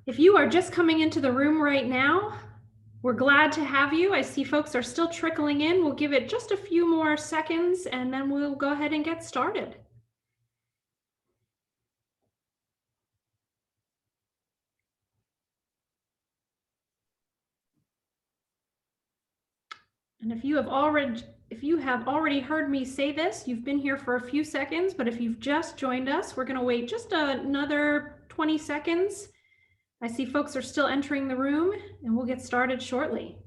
If you are just coming into the room right now, we're glad to have you. I see folks are still trickling in. We'll give it just a few more seconds and then we'll go ahead and get started. And if you have already heard me say this, you've been here for a few seconds, but if you've just joined us, we're going to wait just another 20 seconds. I see folks are still entering the room and we'll get started shortly.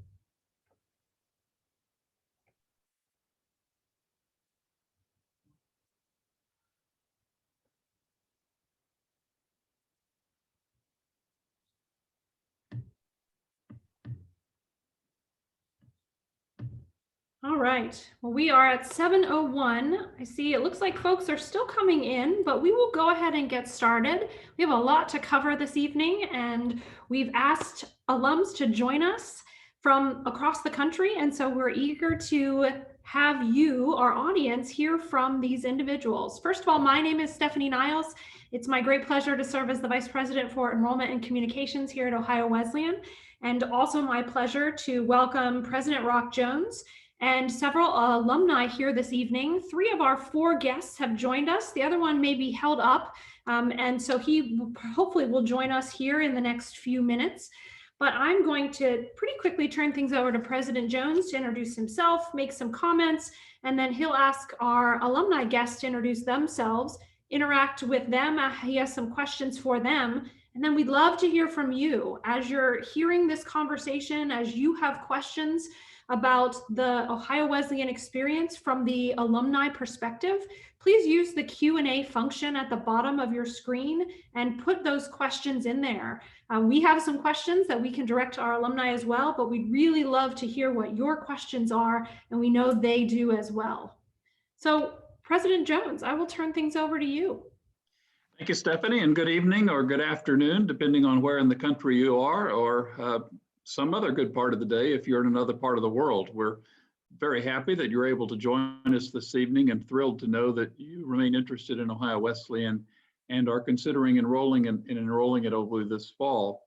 All right, well, we are at 7:01. I see it looks like folks are still coming in, but we will go ahead and get started. We have a lot to cover this evening, and we've asked alums to join us from across the country, and so we're eager to have you, our audience, hear from these individuals. First of all, my name is Stephanie Niles. It's my great pleasure to serve as the Vice President for Enrollment and Communications here at Ohio Wesleyan, and also my pleasure to welcome President Rock Jones and several alumni here this evening. 3 of our 4 guests have joined us. The other one may be held up, and so he hopefully will join us here in the next few minutes. But I'm going to pretty quickly turn things over to President Jones to introduce himself, make some comments, and then he'll ask our alumni guests to introduce themselves, interact with them. He has some questions for them. And then we'd love to hear from you as you're hearing this conversation, as you have questions about the Ohio Wesleyan experience from the alumni perspective. Please use the Q&A function at the bottom of your screen and put those questions in there. We have some questions that we can direct to our alumni as well, but we'd really love to hear what your questions are, and we know they do as well. So, President Jones, I will turn things over to you. Thank you, Stephanie, and good evening or good afternoon, depending on where in the country you are, or some other good part of the day if you're in another part of the world. We're very happy that you're able to join us this evening and thrilled to know that you remain interested in Ohio Wesleyan and are considering enrolling at OWU this fall.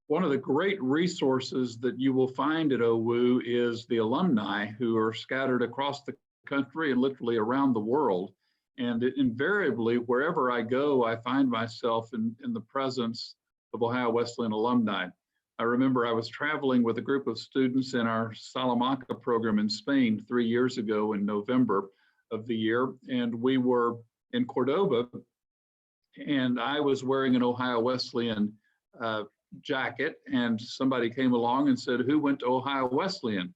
One of the great resources that you will find at OWU is the alumni who are scattered across the country and literally around the world. And invariably, wherever I go, I find myself in the presence of Ohio Wesleyan alumni. I remember I was traveling with a group of students in our Salamanca program in Spain 3 years ago in November of the year, and we were in Cordoba, and I was wearing an Ohio Wesleyan jacket, and somebody came along and said, "Who went to Ohio Wesleyan?"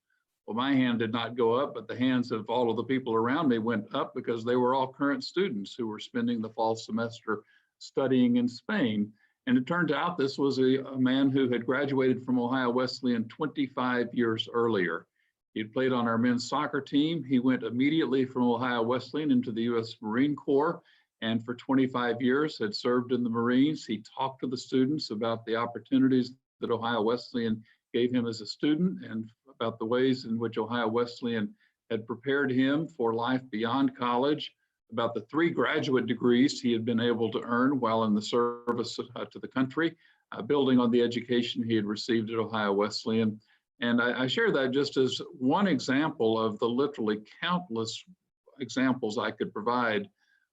Well, my hand did not go up, but the hands of all of the people around me went up because they were all current students who were spending the fall semester studying in Spain. And it turned out this was a man who had graduated from Ohio Wesleyan 25 years earlier. He'd played on our men's soccer team. He went immediately from Ohio Wesleyan into the U.S. Marine Corps, and for 25 years had served in the Marines. He talked to the students about the opportunities that Ohio Wesleyan gave him as a student and about the ways in which Ohio Wesleyan had prepared him for life beyond college, about the 3 graduate degrees he had been able to earn while in the service to the country, building on the education he had received at Ohio Wesleyan. And I share that just as one example of the literally countless examples I could provide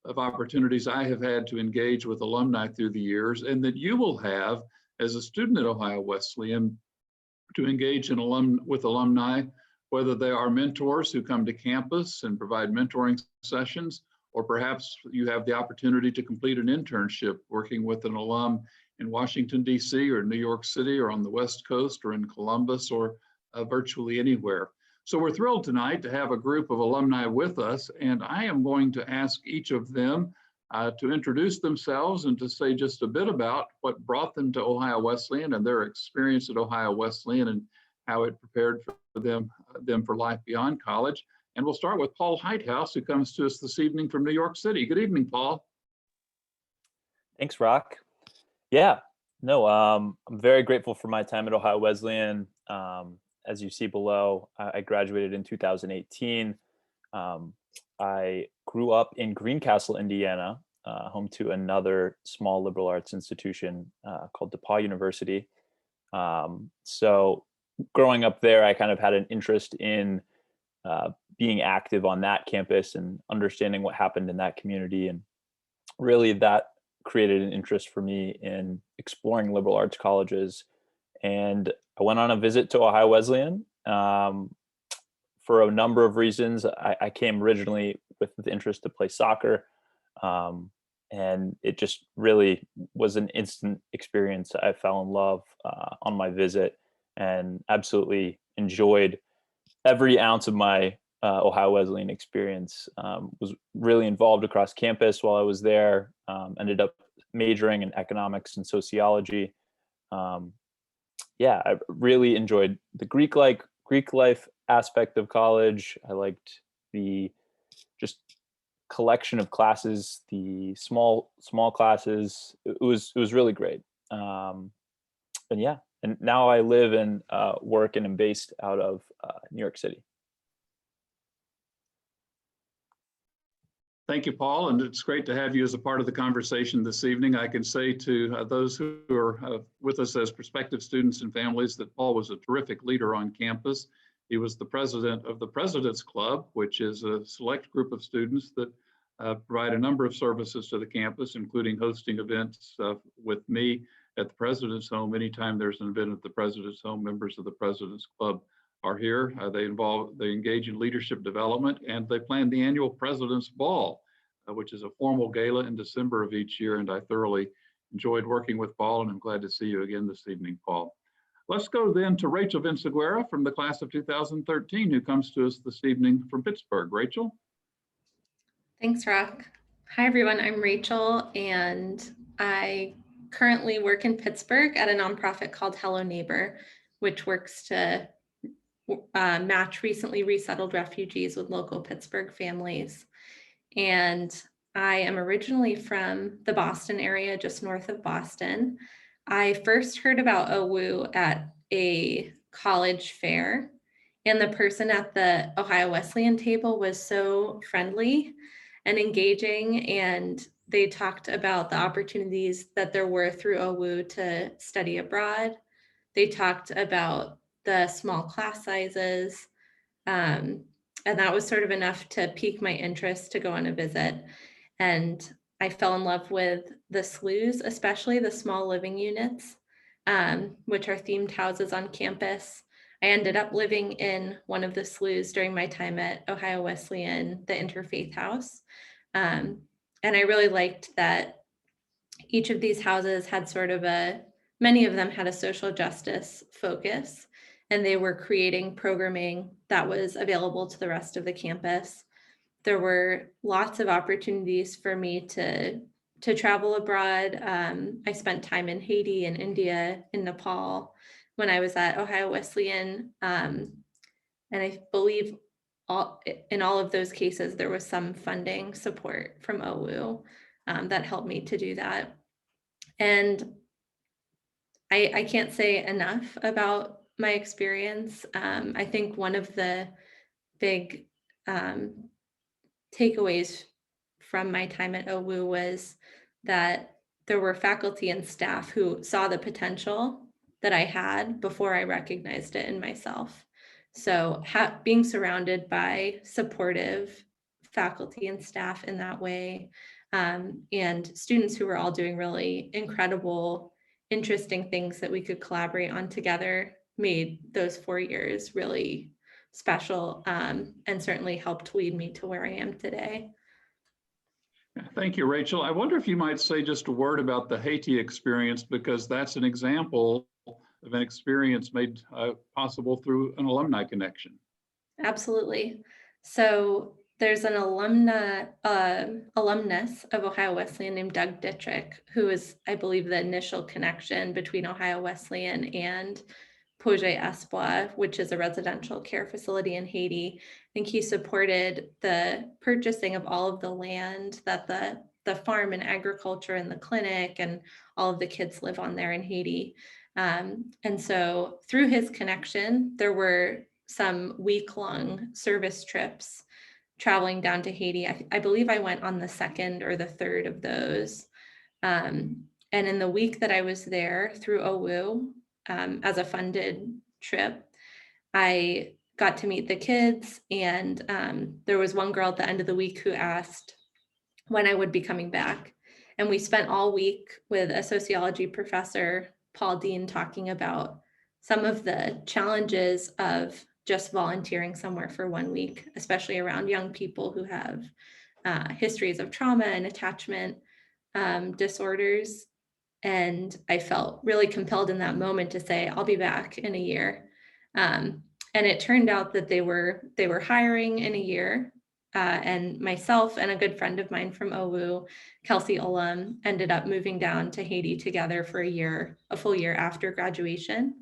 of opportunities I have had to engage with alumni through the years, and that you will have as a student at Ohio Wesleyan to engage with alumni, whether they are mentors who come to campus and provide mentoring sessions, or perhaps you have the opportunity to complete an internship working with an alum in Washington, D.C. or New York City or on the West Coast or in Columbus or virtually anywhere. So we're thrilled tonight to have a group of alumni with us, and I am going to ask each of them to introduce themselves and to say just a bit about what brought them to Ohio Wesleyan and their experience at Ohio Wesleyan and how it prepared for them for life beyond college. And we'll start with Paul Heithaus, who comes to us this evening from New York City. Good evening, Paul. Thanks, Rock. Yeah, no, I'm very grateful for my time at Ohio Wesleyan. As you see below, I graduated in 2018. I grew up in Greencastle, Indiana, home to another small liberal arts institution called DePauw University. So growing up there, I kind of had an interest in being active on that campus and understanding what happened in that community. And really that created an interest for me in exploring liberal arts colleges. And I went on a visit to Ohio Wesleyan for a number of reasons. I came originally with the interest to play soccer. And it just really was an instant experience. I fell in love on my visit and absolutely enjoyed every ounce of my Ohio Wesleyan experience. Was really involved across campus while I was there. Ended up majoring in economics and sociology. I really enjoyed the Greek life aspect of college. I liked the just collection of classes, the small classes. It was really great. And now I live and work and am based out of New York City. Thank you, Paul, and it's great to have you as a part of the conversation this evening. I can say to those who are with us as prospective students and families that Paul was a terrific leader on campus. He was the president of the President's Club, which is a select group of students that provide a number of services to the campus, including hosting events with me at the President's Home. Anytime there's an event at the President's Home, members of the President's Club are here. They engage in leadership development, and they plan the annual President's Ball, which is a formal gala in December of each year. And I thoroughly enjoyed working with Paul, and I'm glad to see you again this evening, Paul. Let's go then to Rachel Vinciguerra from the class of 2013, who comes to us this evening from Pittsburgh. Rachel. Thanks, Rock. Hi, everyone. I'm Rachel, and I currently work in Pittsburgh at a nonprofit called Hello Neighbor, which works to match recently resettled refugees with local Pittsburgh families. And I am originally from the Boston area, just north of Boston. I first heard about OWU at a college fair, and the person at the Ohio Wesleyan table was so friendly and engaging, and they talked about the opportunities that there were through OWU to study abroad. They talked about the small class sizes, and that was sort of enough to pique my interest to go on a visit. And I fell in love with the SLUs, especially the small living units, which are themed houses on campus. I ended up living in one of the SLUs during my time at Ohio Wesleyan, the Interfaith House. And I really liked that each of these houses had many of them had a social justice focus, and they were creating programming that was available to the rest of the campus. There were lots of opportunities for me to travel abroad. I spent time in Haiti and India, in Nepal when I was at Ohio Wesleyan. And I believe in all of those cases, there was some funding support from OWU that helped me to do that. And I can't say enough about my experience. I think one of the big takeaways from my time at OWU was that there were faculty and staff who saw the potential that I had before I recognized it in myself. So being surrounded by supportive faculty and staff in that way, and students who were all doing really incredible, interesting things that we could collaborate on together made those 4 years really special, and certainly helped lead me to where I am today. Thank you, Rachel. I wonder if you might say just a word about the Haiti experience, because that's an example of an experience made possible through an alumni connection. Absolutely. So there's an alumnus of Ohio Wesleyan named Doug Dittrich, who is, I believe, the initial connection between Ohio Wesleyan and Projet Espoir, which is a residential care facility in Haiti. I think he supported the purchasing of all of the land that the farm and agriculture and the clinic and all of the kids live on there in Haiti. And so through his connection, there were some week-long service trips traveling down to Haiti. I believe I went on the second or the third of those. And in the week that I was there through OWU as a funded trip, I got to meet the kids, and there was one girl at the end of the week who asked when I would be coming back. And we spent all week with a sociology professor, Paul Dean, talking about some of the challenges of just volunteering somewhere for 1 week, especially around young people who have histories of trauma and attachment disorders. And I felt really compelled in that moment to say, I'll be back in a year. And it turned out that they were hiring in a year. And myself and a good friend of mine from OWU, Kelsey Ullum, ended up moving down to Haiti together for a full year after graduation.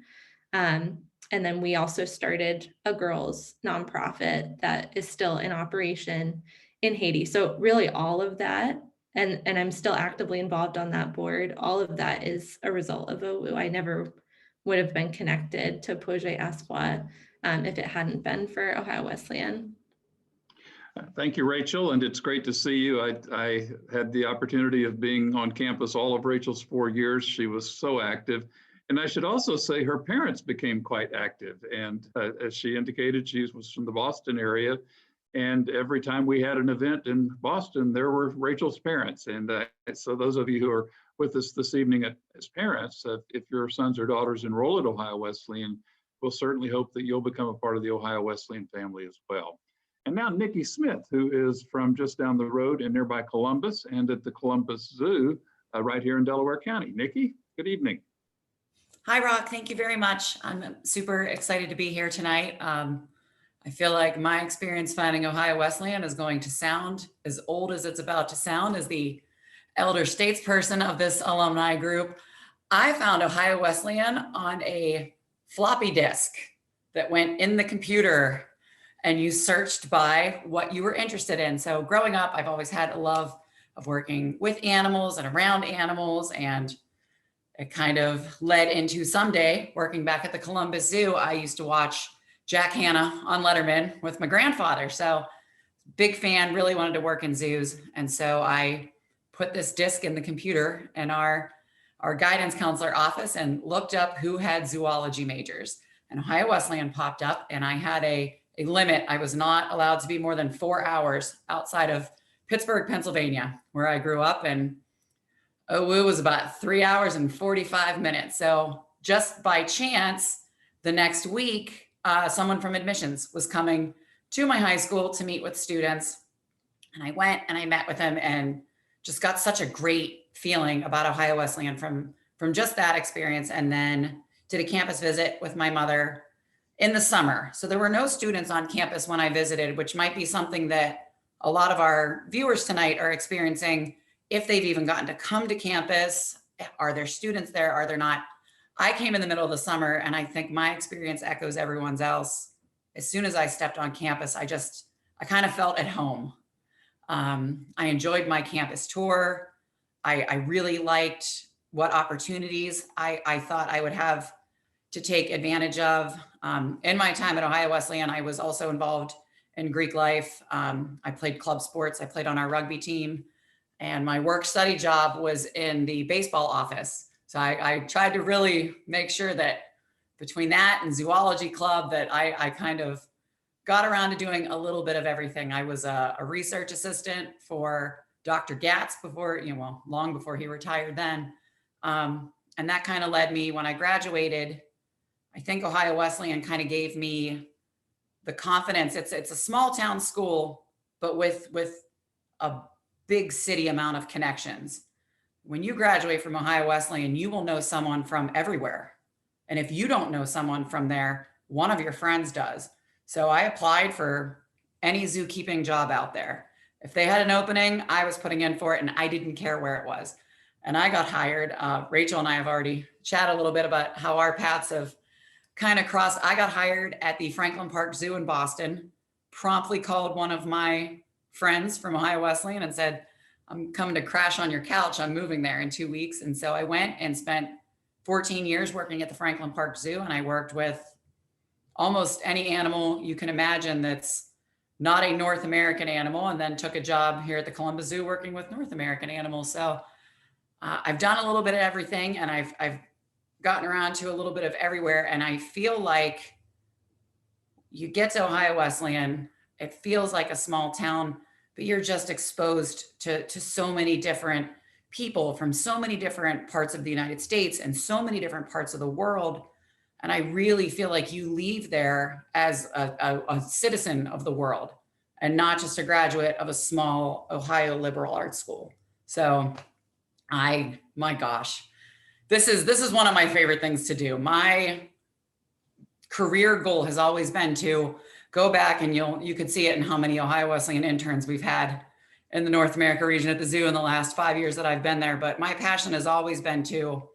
And then we also started a girls nonprofit that is still in operation in Haiti. So really all of that, and I'm still actively involved on that board, all of that is a result of OWU. I never would have been connected to Projet Espoir if it hadn't been for Ohio Wesleyan. Thank you, Rachel, and it's great to see you. I had the opportunity of being on campus all of Rachel's 4 years. She was so active. And I should also say her parents became quite active. And as she indicated, she was from the Boston area. And every time we had an event in Boston, there were Rachel's parents. And so those of you who are with us this evening as parents, if your sons or daughters enroll at Ohio Wesleyan, we'll certainly hope that you'll become a part of the Ohio Wesleyan family as well. And now Nikki Smith, who is from just down the road in nearby Columbus and at the Columbus Zoo right here in Delaware County. Nikki, good evening. Hi, Rock. Thank you very much. I'm super excited to be here tonight. I feel like my experience finding Ohio Wesleyan is going to sound as old as it's about to sound. As the elder statesperson of this alumni group, I found Ohio Wesleyan on a floppy disk that went in the computer, and you searched by what you were interested in. So growing up, I've always had a love of working with animals and around animals, and it kind of led into someday working back at the Columbus Zoo. I used to watch Jack Hanna on Letterman with my grandfather. So big fan, really wanted to work in zoos. And so I put this disc in the computer in our guidance counselor office and looked up who had zoology majors. And Ohio Wesleyan popped up, and I had a limit. I was not allowed to be more than 4 hours outside of Pittsburgh, Pennsylvania, where I grew up. And OWU was about 3 hours and 45 minutes. So just by chance, the next week, someone from admissions was coming to my high school to meet with students. And I went and I met with him and just got such a great feeling about Ohio Wesleyan from just that experience. And then did a campus visit with my mother in the summer. So there were no students on campus when I visited, which might be something that a lot of our viewers tonight are experiencing. If they've even gotten to come to campus, are there students there? Are there not? I came in the middle of the summer, and I think my experience echoes everyone's else. As soon as I stepped on campus, I kind of felt at home. I enjoyed my campus tour. I really liked what opportunities I thought I would have to take advantage of. In my time at Ohio Wesleyan, I was also involved in Greek life. I played club sports. I played on our rugby team. And my work study job was in the baseball office. So I tried to really make sure that between that and zoology club that I kind of got around to doing a little bit of everything. I was a research assistant for Dr. Gatz long before he retired then. And that kind of led me when I graduated. I think Ohio Wesleyan kind of gave me the confidence. It's a small town school, but with a big city amount of connections. When you graduate from Ohio Wesleyan, you will know someone from everywhere. And if you don't know someone from there, one of your friends does. So I applied for any zookeeping job out there. If they had an opening, I was putting in for it, and I didn't care where it was. And I got hired. Rachel and I have already chatted a little bit about how our paths have kind of crossed. I got hired at the Franklin Park Zoo in Boston, promptly called one of my friends from Ohio Wesleyan and said, I'm coming to crash on your couch. I'm moving there in 2 weeks. And so I went and spent 14 years working at the Franklin Park Zoo. And I worked with almost any animal you can imagine that's not a North American animal, and then took a job here at the Columbus Zoo working with North American animals. So I've done a little bit of everything, and I've gotten around to a little bit of everywhere. And I feel like you get to Ohio Wesleyan, it feels like a small town, but you're just exposed to so many different people from so many different parts of the United States and so many different parts of the world. And I really feel like you leave there as a citizen of the world and not just a graduate of a small Ohio liberal arts school. So my gosh, this is one of my favorite things to do. My career goal has always been to go back, and you could see it in how many Ohio Wesleyan interns we've had in the North America region at the zoo in the last 5 years that I've been there. But my passion has always been to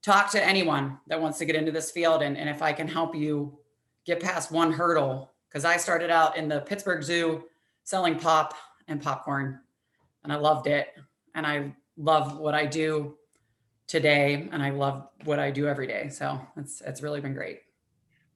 talk to anyone that wants to get into this field. And if I can help you get past one hurdle, because I started out in the Pittsburgh Zoo selling pop and popcorn, and I loved it. And I love what I do today, and I love what I do every day. So it's really been great.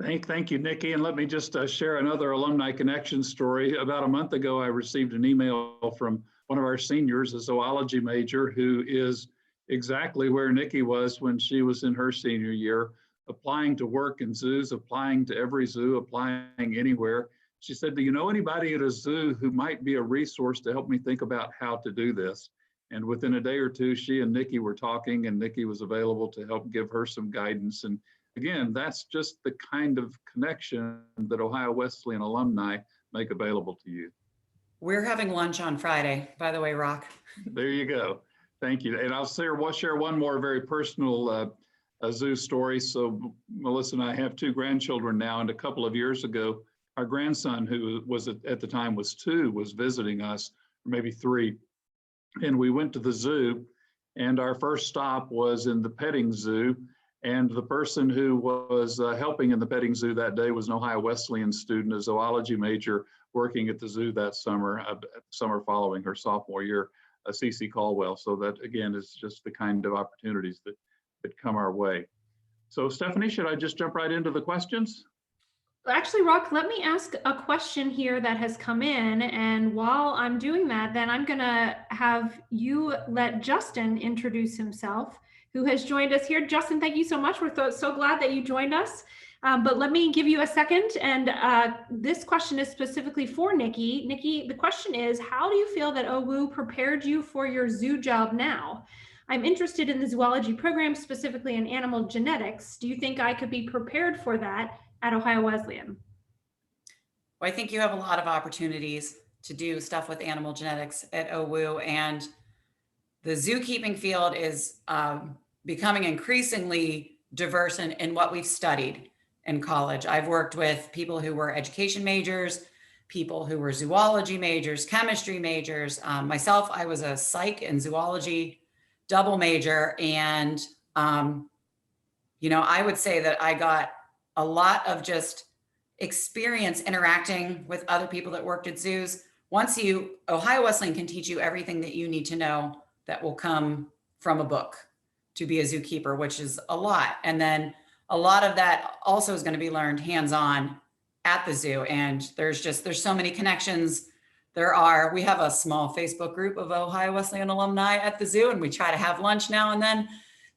Thank you, Nikki. And let me just share another Alumni Connection story. About a month ago, I received an email from one of our seniors, a zoology major, who is exactly where Nikki was when she was in her senior year, applying to work in zoos, applying to every zoo, applying anywhere. She said, do you know anybody at a zoo who might be a resource to help me think about how to do this? And within a day or two, she and Nikki were talking, and Nikki was available to help give her some guidance. And again, that's just the kind of connection that Ohio Wesleyan alumni make available to you. We're having lunch on Friday, by the way, Rock. There you go. Thank you. And I'll share one more very personal zoo story. So Melissa and I have 2 grandchildren now, and a couple of years ago, our grandson, who was at the time was 2, was visiting us, or maybe 3. And we went to the zoo, and our first stop was in the petting zoo. And the person who was helping in the petting zoo that day was an Ohio Wesleyan student, a zoology major working at the zoo that summer, summer following her sophomore year, CC Caldwell. So that, again, is just the kind of opportunities that come our way. So Stephanie, should I just jump right into the questions? Actually, Rock, let me ask a question here that has come in. And while I'm doing that, then I'm going to have you let Justin introduce himself, who has joined us here. Justin, thank you so much. We're so glad that you joined us. But let me give you a second. And this question is specifically for Nikki. Nikki, the question is, how do you feel that OWU prepared you for your zoo job now? I'm interested in the zoology program, specifically in animal genetics. Do you think I could be prepared for that at Ohio Wesleyan? Well, I think you have a lot of opportunities to do stuff with animal genetics at OWU, and the zookeeping field is becoming increasingly diverse in what we've studied in college. I've worked with people who were education majors, people who were zoology majors, chemistry majors. Myself, I was a psych and zoology double major. And, I would say that I got a lot of just experience interacting with other people that worked at zoos. Ohio Wesleyan can teach you everything that you need to know that will come from a book to be a zookeeper, which is a lot. And then a lot of that also is going to be learned hands-on at the zoo. And there's so many connections. We have a small Facebook group of Ohio Wesleyan alumni at the zoo, and we try to have lunch now and then.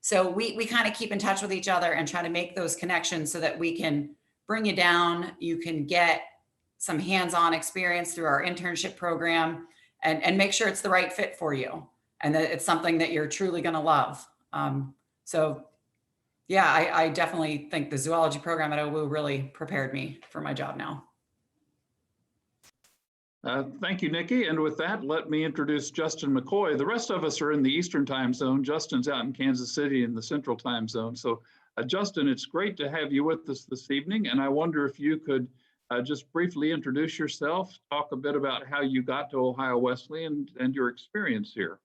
So we kind of keep in touch with each other and try to make those connections so that we can bring you down. You can get some hands-on experience through our internship program and make sure it's the right fit for you and that it's something that you're truly going to love. I definitely think the zoology program at OWU really prepared me for my job now. Thank you, Nikki. And with that, let me introduce Justin Mccoy. The rest of us are in the Eastern time zone. Justin's out in Kansas City in the Central time zone. So Justin, it's great to have you with us this evening. And I wonder if you could just briefly introduce yourself, talk a bit about how you got to Ohio Wesleyan and your experience here.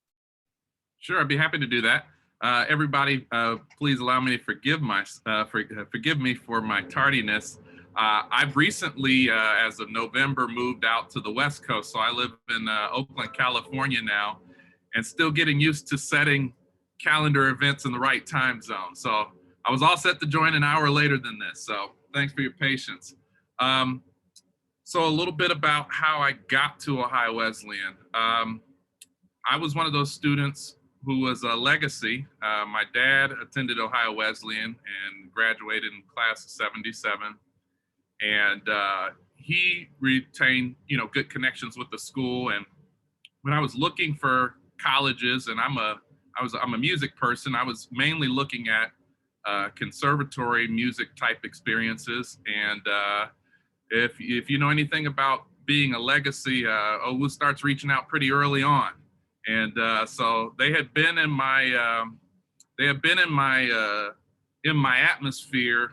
Sure, I'd be happy to do that. Everybody, please allow me to forgive me for my tardiness. I've recently, as of November, moved out to the West Coast. So I live in Oakland, California now, and still getting used to setting calendar events in the right time zone. So I was all set to join an hour later than this. So thanks for your patience. So a little bit about how I got to Ohio Wesleyan. I was one of those students who was a legacy. My dad attended Ohio Wesleyan and graduated in class of 77. And he retained, good connections with the school. And when I was looking for colleges, and I'm a music person, I was mainly looking at conservatory music type experiences. And if you know anything about being a legacy, OWU starts reaching out pretty early on. And so they had been in my atmosphere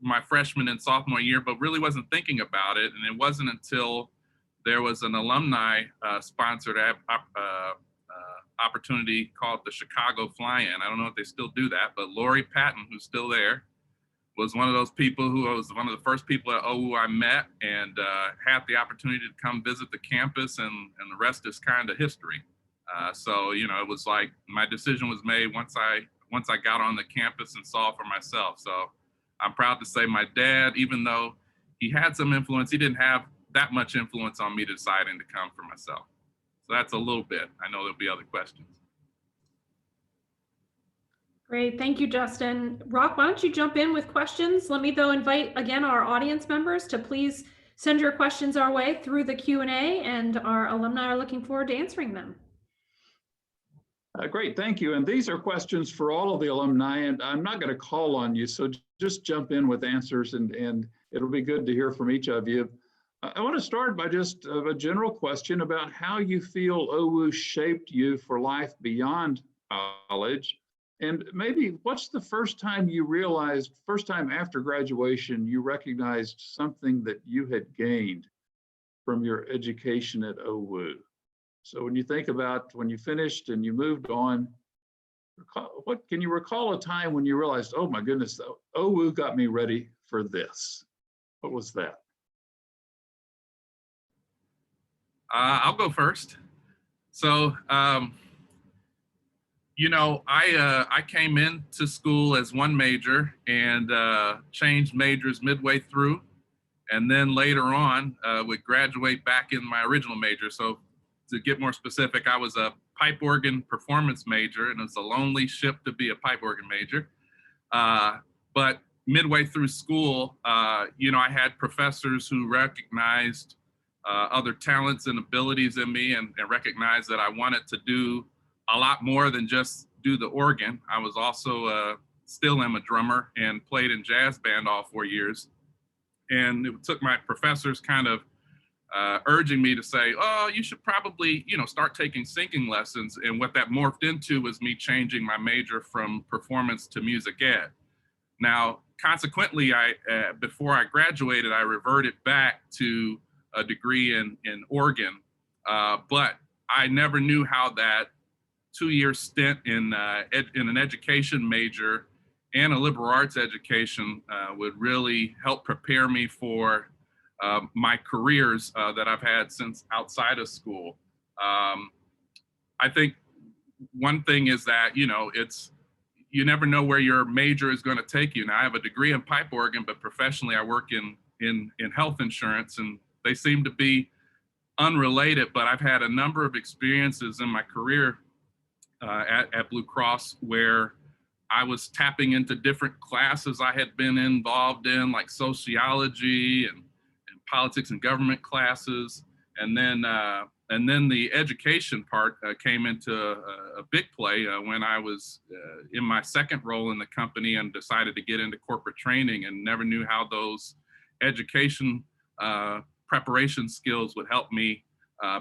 my freshman and sophomore year, but really wasn't thinking about it. And it wasn't until there was an alumni sponsored opportunity called the Chicago Fly-In. I don't know if they still do that, but Lori Patton, who's still there, was one of those people who was one of the first people at OWU I met, and had the opportunity to come visit the campus, and the rest is kind of history. So, it was like my decision was made once I got on the campus and saw for myself. So I'm proud to say my dad, even though he had some influence, he didn't have that much influence on me deciding to come for myself. So that's a little bit. I know there'll be other questions. Great, thank you, Justin. Rock, why don't you jump in with questions? Let me though invite again our audience members to please send your questions our way through the Q&A, and our alumni are looking forward to answering them. Great, thank you. And these are questions for all of the alumni, and I'm not going to call on you, so just jump in with answers, and it'll be good to hear from each of you. I want to start by just a general question about how you feel OWU shaped you for life beyond college. And maybe what's the first time after graduation, you recognized something that you had gained from your education at OWU? So when you think about when you finished and you moved on, what can you recall a time when you realized, oh my goodness, OWU got me ready for this? What was that? I'll go first. So, I came into school as one major and changed majors midway through. And then later on, would graduate back in my original major. So to get more specific, I was a pipe organ performance major, and it's a lonely ship to be a pipe organ major. But midway through school, I had professors who recognized other talents and abilities in me, and recognized that I wanted to do a lot more than just do the organ. I was also still am a drummer and played in jazz band all 4 years. And it took my professors kind of urging me to say, oh, you should probably, start taking singing lessons. And what that morphed into was me changing my major from performance to music ed. Now, consequently, before I graduated, I reverted back to a degree in organ, but I never knew how that 2-year stint in an education major and a liberal arts education would really help prepare me for my careers that I've had since outside of school. I think one thing is that, you never know where your major is going to take you. Now, I have a degree in pipe organ, but professionally I work in health insurance, and they seem to be unrelated, but I've had a number of experiences in my career at Blue Cross where I was tapping into different classes I had been involved in, like sociology and politics and government classes. And then the education part came into a big play when I was in my second role in the company and decided to get into corporate training, and never knew how those education preparation skills would help me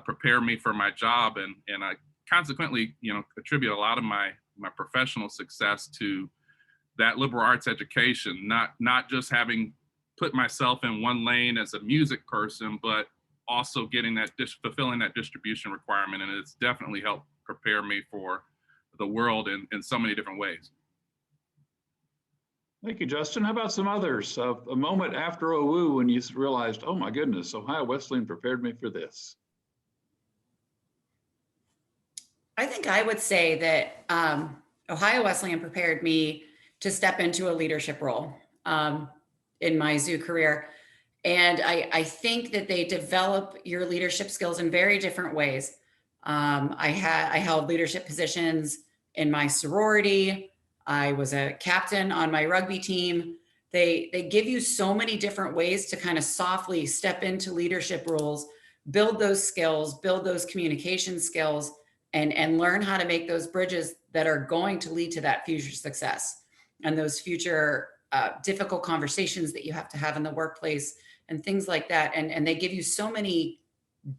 prepare me for my job. And I consequently, attribute a lot of my professional success to that liberal arts education, not just having put myself in one lane as a music person, but also getting fulfilling that distribution requirement. And it's definitely helped prepare me for the world in so many different ways. Thank you, Justin. How about some others? A moment after OWU when you realized, oh my goodness, Ohio Wesleyan prepared me for this. I think I would say that Ohio Wesleyan prepared me to step into a leadership role in my zoo career. And I think that they develop your leadership skills in very different ways. I held leadership positions in my sorority. I was a captain on my rugby team. They give you so many different ways to kind of softly step into leadership roles, build those skills, build those communication skills, and learn how to make those bridges that are going to lead to that future success and those future difficult conversations that you have to have in the workplace and things like that. And they give you so many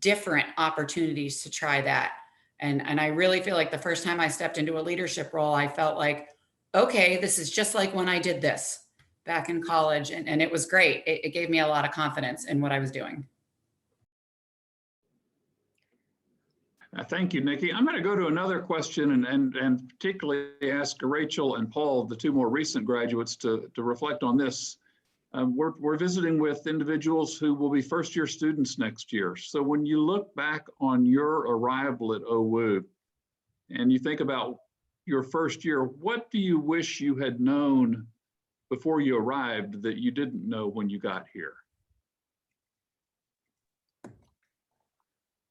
different opportunities to try that. And I really feel like the first time I stepped into a leadership role, I felt like, okay, this is just like when I did this back in college. And it was great. It gave me a lot of confidence in what I was doing. Thank you, Nikki. I'm going to go to another question and particularly ask Rachel and Paul, the two more recent graduates, to reflect on this. We're visiting with individuals who will be first-year students next year. So when you look back on your arrival at OWU and you think about your first year, what do you wish you had known before you arrived that you didn't know when you got here?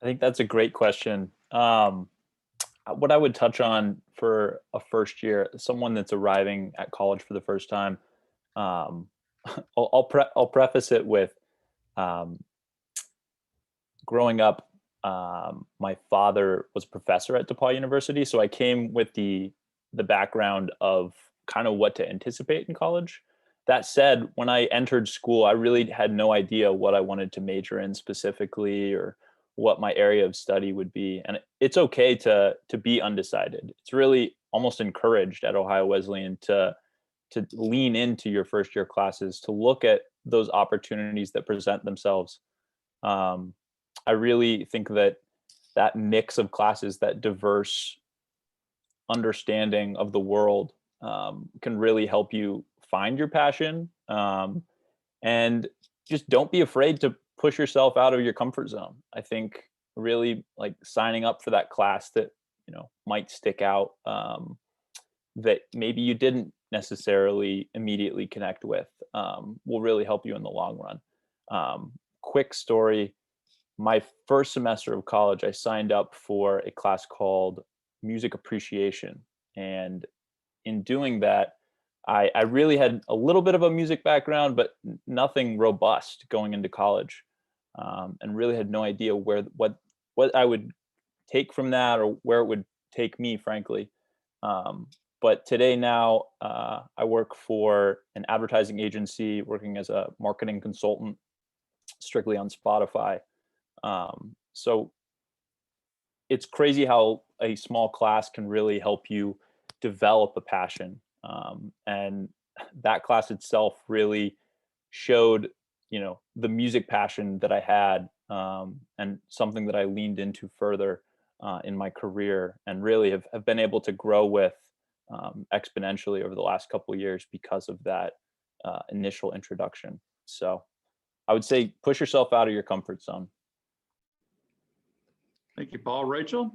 I think that's a great question. What I would touch on for a first year, someone that's arriving at college for the first time, I'll preface it with growing up. My father was a professor at DePaul University, so I came with the background of kind of what to anticipate in college. That said, when I entered school, I really had no idea what I wanted to major in specifically or what my area of study would be. And it's okay to be undecided. It's really almost encouraged at Ohio Wesleyan to lean into your first year classes, to look at those opportunities that present themselves. I really think that mix of classes, that diverse understanding of the world, can really help you find your passion. And just don't be afraid to push yourself out of your comfort zone. I think really like signing up for that class that, might stick out, that maybe you didn't necessarily immediately connect with, will really help you in the long run. Quick story. My first semester of college, I signed up for a class called Music Appreciation. And in doing that, I really had a little bit of a music background, but nothing robust going into college, and really had no idea what I would take from that or where it would take me, frankly. But today now, I work for an advertising agency, working as a marketing consultant, strictly on Spotify. So it's crazy how a small class can really help you develop a passion. And that class itself really showed, the music passion that I had, and something that I leaned into further in my career, and really have been able to grow with exponentially over the last couple of years because of that initial introduction. So I would say push yourself out of your comfort zone. Thank you, Paul. Rachel?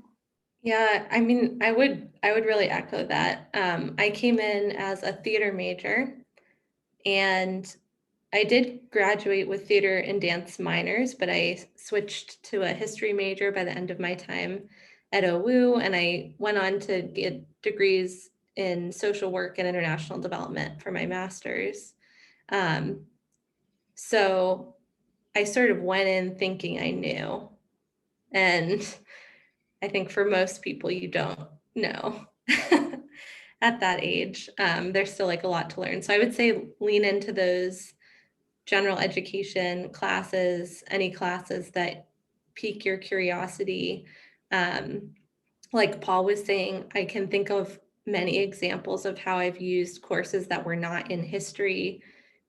Yeah, I mean, I would really echo that. I came in as a theater major, and I did graduate with theater and dance minors, but I switched to a history major by the end of my time at OWU, and I went on to get degrees in social work and international development for my master's. So I sort of went in thinking I knew, and I think for most people, you don't know at that age. There's still like a lot to learn. So I would say lean into those general education classes, any classes that pique your curiosity. Like Paul was saying, I can think of many examples of how I've used courses that were not in history,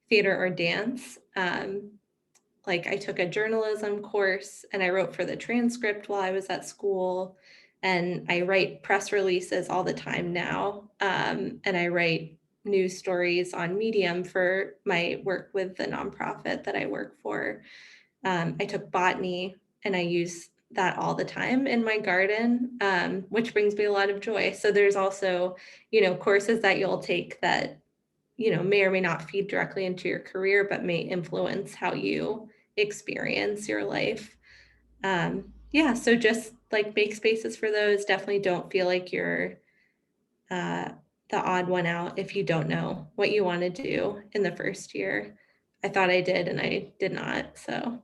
theater, or dance. Like I took a journalism course and I wrote for the transcript while I was at school, and I write press releases all the time now. And I write news stories on Medium for my work with the nonprofit that I work for. I took botany and I use that all the time in my garden, which brings me a lot of joy. So there's also, courses that you'll take that may or may not feed directly into your career, but may influence how you experience your life. Yeah, so just like make spaces for those. Definitely don't feel like you're uh, the odd one out if you don't know what you want to do in the first year. I thought I did and I did not. So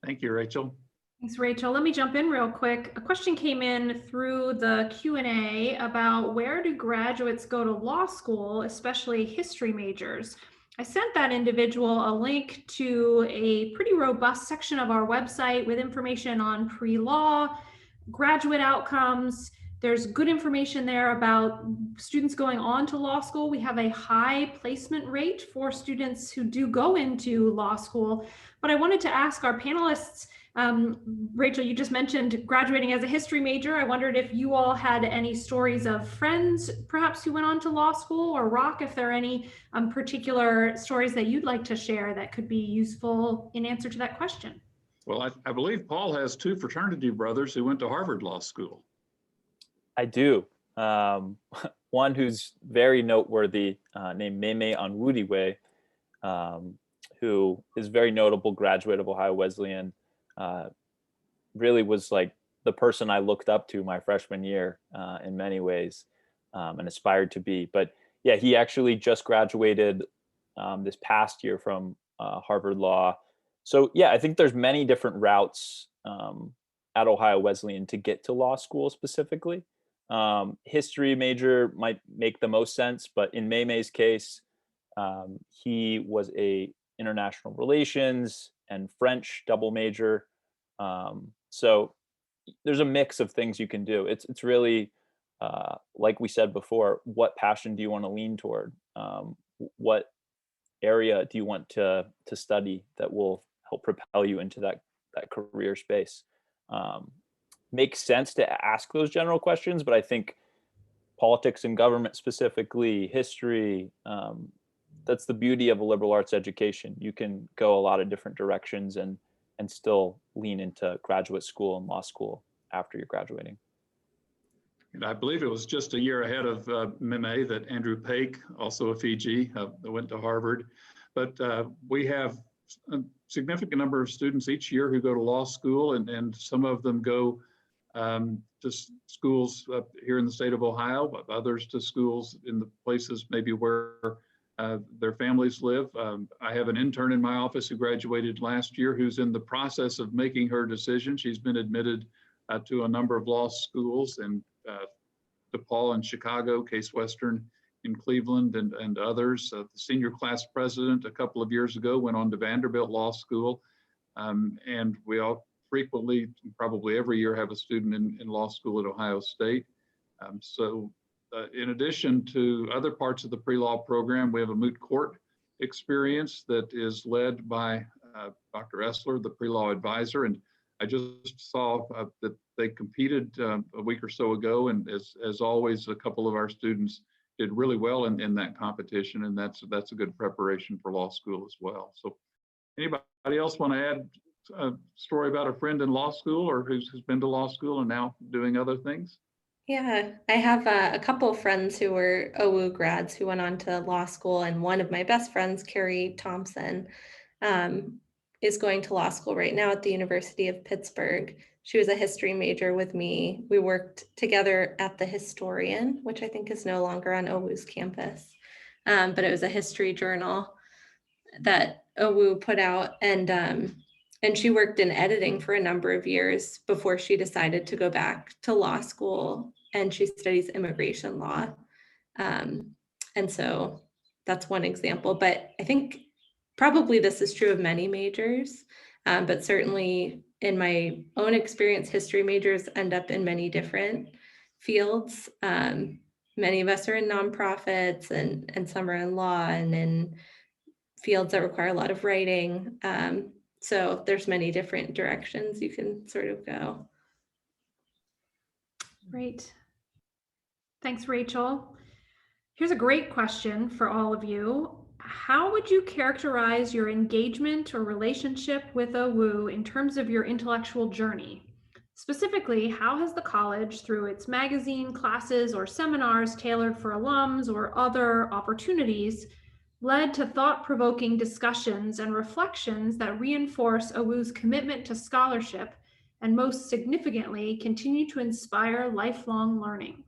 Thank you, Rachel. Thanks, Rachel. Let me jump in real quick. A question came in through the Q&A about where do graduates go to law school, especially history majors. I sent that individual a link to a pretty robust section of our website with information on pre-law, graduate outcomes. There's good information there about students going on to law school. We have a high placement rate for students who do go into law school. But I wanted to ask our panelists, Rachel, you just mentioned graduating as a history major. I wondered if you all had any stories of friends, perhaps, who went on to law school, or Rock, if there are any particular stories that you'd like to share that could be useful in answer to that question. Well, I believe Paul has two fraternity brothers who went to Harvard Law School. I do. One who's very noteworthy, named Meme Onwudiwe, who is very notable graduate of Ohio Wesleyan, really was like the person I looked up to my freshman year in many ways, and aspired to be. But yeah, he actually just graduated this past year from Harvard Law. So yeah, I think there's many different routes at Ohio Wesleyan to get to law school specifically. History major might make the most sense, but in Meme's case, he was a international relations and French double major. So there's a mix of things you can do. It's really, like we said before, what passion do you want to lean toward? What area do you want to study that will help propel you into that career space? Makes sense to ask those general questions, but I think politics and government, specifically history, that's the beauty of a liberal arts education. You can go a lot of different directions and still lean into graduate school and law school after you're graduating. And I believe it was just a year ahead of Meme that Andrew Paik, also a Fiji, went to Harvard. But we have a significant number of students each year who go to law school, and some of them go to schools here in the state of Ohio, but others to schools in the places maybe where their families live. I have an intern in my office who graduated last year who's in the process of making her decision. She's been admitted to a number of law schools in DePaul in Chicago, Case Western in Cleveland, and others. The senior class president a couple of years ago went on to Vanderbilt Law School. And we all frequently, probably every year, have a student in law school at Ohio State. In addition to other parts of the pre-law program, we have a moot court experience that is led by Dr. Essler, the pre-law advisor. And I just saw that they competed a week or so ago. And as always, a couple of our students did really well in that competition. And that's a good preparation for law school as well. So anybody else want to add a story about a friend in law school or who's been to law school and now doing other things? yeah, I have a couple of friends who were OWU grads who went on to law school, and one of my best friends, Carrie Thompson, is going to law school right now at the University of Pittsburgh. She was a history major with me. We worked together at the Historian, which I think is no longer on OWU's campus, but it was a history journal that OWU put out, and she worked in editing for a number of years before she decided to go back to law school, and she studies immigration law. And so that's one example, but I think probably this is true of many majors, but certainly in my own experience, history majors end up in many different fields. Many of us are in nonprofits, and some are in law and in fields that require a lot of writing. So there's many different directions you can sort of go. Great. Thanks, Rachel. Here's a great question for all of you. How would you characterize your engagement or relationship with OWU in terms of your intellectual journey? Specifically, how has the college, through its magazine, classes, or seminars tailored for alums or other opportunities, led to thought-provoking discussions and reflections that reinforce OWU's commitment to scholarship and, most significantly, continue to inspire lifelong learning?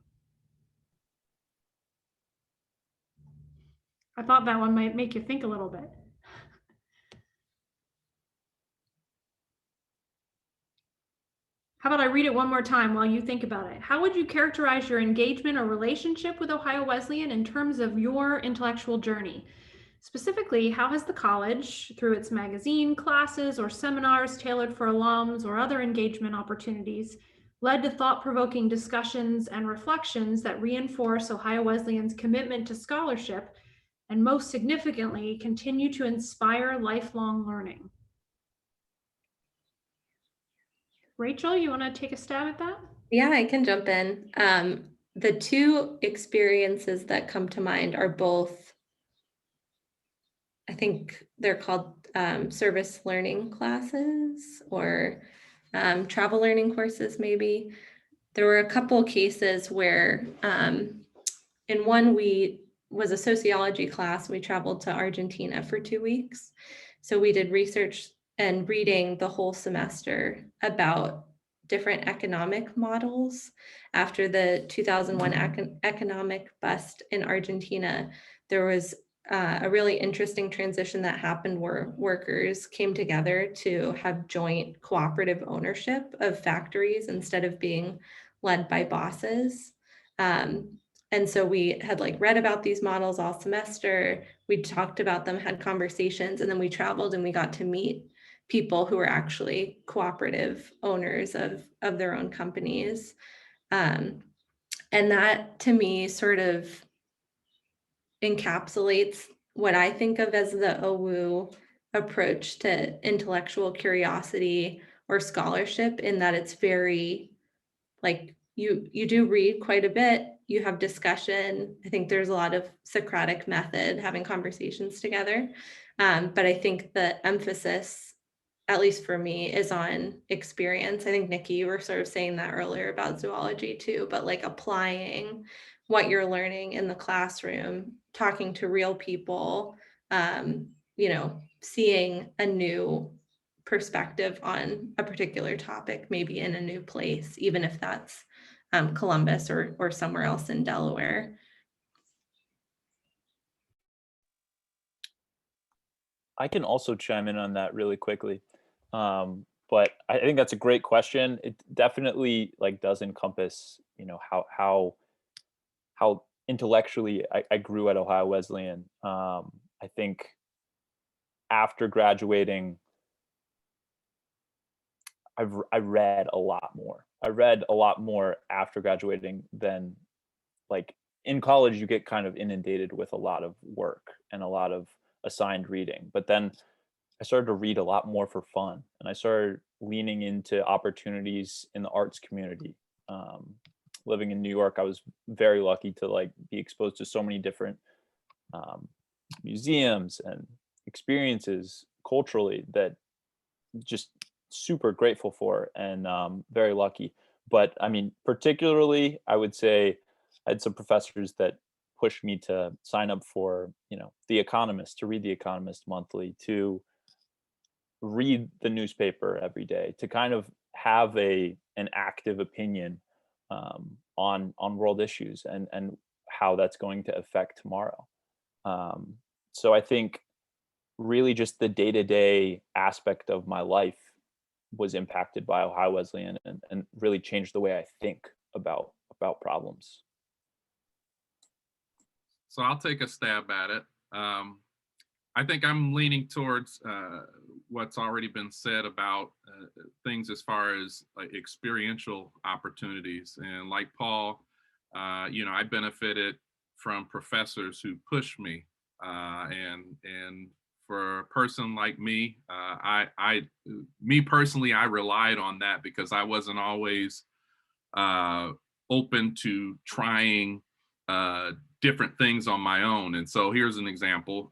I thought that one might make you think a little bit. How about I read it one more time while you think about it? How would you characterize your engagement or relationship with Ohio Wesleyan in terms of your intellectual journey? Specifically, how has the college, through its magazine, classes, or seminars tailored for alums or other engagement opportunities, led to thought-provoking discussions and reflections that reinforce Ohio Wesleyan's commitment to scholarship and, most significantly, continue to inspire lifelong learning? Rachel, you want to take a stab at that? Yeah, I can jump in. The two experiences that come to mind are both, I think they're called service learning classes or travel learning courses, maybe. There were a couple cases where in one was a sociology class. We traveled to Argentina for 2 weeks. So we did research and reading the whole semester about different economic models. After the 2001 economic bust in Argentina, there was a really interesting transition that happened where workers came together to have joint cooperative ownership of factories instead of being led by bosses. And so we had read about these models all semester. We talked about them, had conversations, and then we traveled and we got to meet people who were actually cooperative owners of their own companies. And that to me sort of encapsulates what I think of as the OWU approach to intellectual curiosity or scholarship, in that it's very you do read quite a bit, you have discussion. I think there's a lot of Socratic method, having conversations together. But I think the emphasis, at least for me, is on experience. I think, Nikki, you were sort of saying that earlier about zoology too, but applying what you're learning in the classroom, talking to real people, seeing a new perspective on a particular topic, maybe in a new place, even if that's Columbus or somewhere else in Delaware. I can also chime in on that really quickly. But I think that's a great question. It definitely does encompass, how intellectually I grew at Ohio Wesleyan. I think after graduating, I read a lot more. I read a lot more after graduating than in college. You get kind of inundated with a lot of work and a lot of assigned reading, but then I started to read a lot more for fun, and I started leaning into opportunities in the arts community. Living in New York, I was very lucky to be exposed to so many different museums and experiences culturally that just super grateful for, and very lucky. But I mean, particularly, I would say I had some professors that pushed me to sign up for, The Economist, to read The Economist monthly, to read the newspaper every day, to kind of have an active opinion on world issues and how that's going to affect tomorrow. So I think really just the day-to-day aspect of my life was impacted by Ohio Wesleyan and really changed the way I think about problems. So I'll take a stab at it. I think I'm leaning towards what's already been said about things as far as experiential opportunities. And like Paul, I benefited from professors who pushed me. And for a person like me, me personally, I relied on that because I wasn't always open to trying different things on my own. And so here's an example.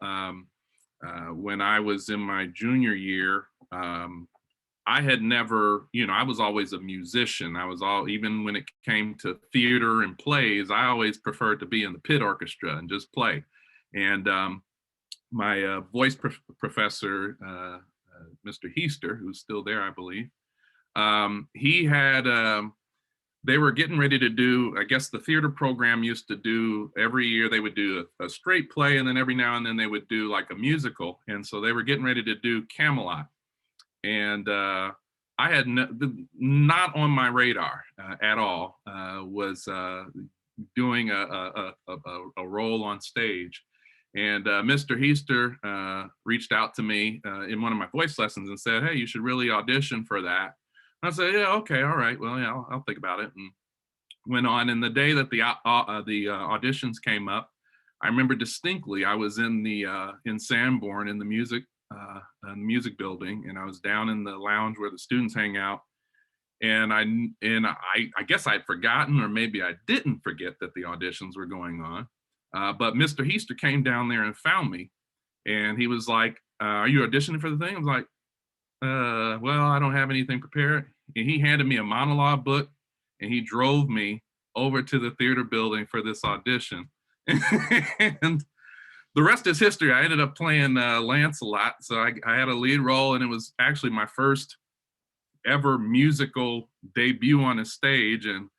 When I was in my junior year, I had never, I was always a musician. Even when it came to theater and plays, I always preferred to be in the pit orchestra and just play. And my voice professor, Mr. Heister, who's still there, I believe, he had, they were getting ready to do, I guess the theater program used to do, every year they would do a straight play, and then every now and then they would do like a musical. And so they were getting ready to do Camelot. And I had not on my radar at all was doing a role on stage. And Mr. Heister reached out to me in one of my voice lessons and said, "Hey, you should really audition for that." And I said, "Yeah, okay, all right. Well, yeah, I'll think about it." And went on. And the day that the auditions came up, I remember distinctly. I was in Sanborn in the music building, and I was down in the lounge where the students hang out. And I guess I'd forgotten, or maybe I didn't forget, that the auditions were going on. But Mr. Heister came down there and found me, and he was like, "Are you auditioning for the thing?" I was like, "Well, I don't have anything prepared." And he handed me a monologue book, and he drove me over to the theater building for this audition. And the rest is history. I ended up playing Lancelot, so I had a lead role, and it was actually my first ever musical debut on a stage. And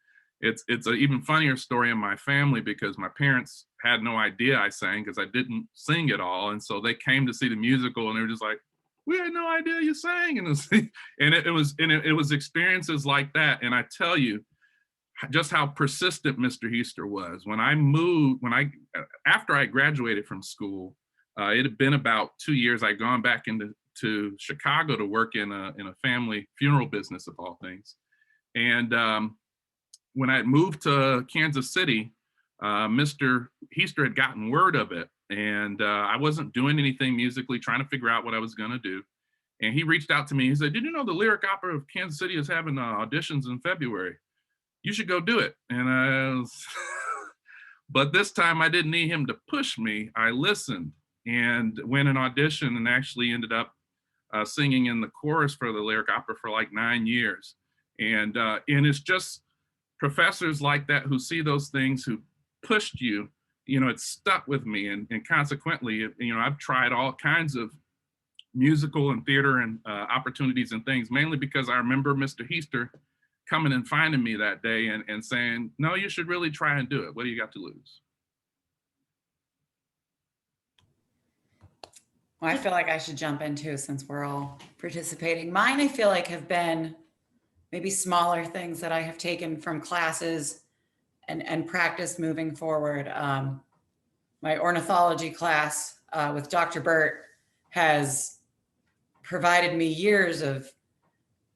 it's an even funnier story in my family, because my parents had no idea I sang, because I didn't sing at all. And so they came to see the musical, and they were just like, "We had no idea you sang." And it was experiences like that. And I tell you just how persistent Mr. Heister was. After I graduated from school, it had been about 2 years. I'd gone back to Chicago to work in a family funeral business, of all things. And when I moved to Kansas City, Mr. Heister had gotten word of it, and I wasn't doing anything musically, trying to figure out what I was going to do. And he reached out to me. He said, "Did you know the Lyric Opera of Kansas City is having auditions in February? You should go do it." And but this time I didn't need him to push me. I listened and went and auditioned, and actually ended up singing in the chorus for the Lyric Opera for like 9 years. And it's just professors like that who see those things, who pushed you, it stuck with me. And consequently, I've tried all kinds of musical and theater and opportunities and things, mainly because I remember Mr. Heister coming and finding me that day and saying, "No, you should really try and do it. What do you got to lose?" Well, I feel like I should jump in too, since we're all participating. Mine, I feel like, have been maybe smaller things that I have taken from classes and practice moving forward. My ornithology class with Dr. Burt has provided me years of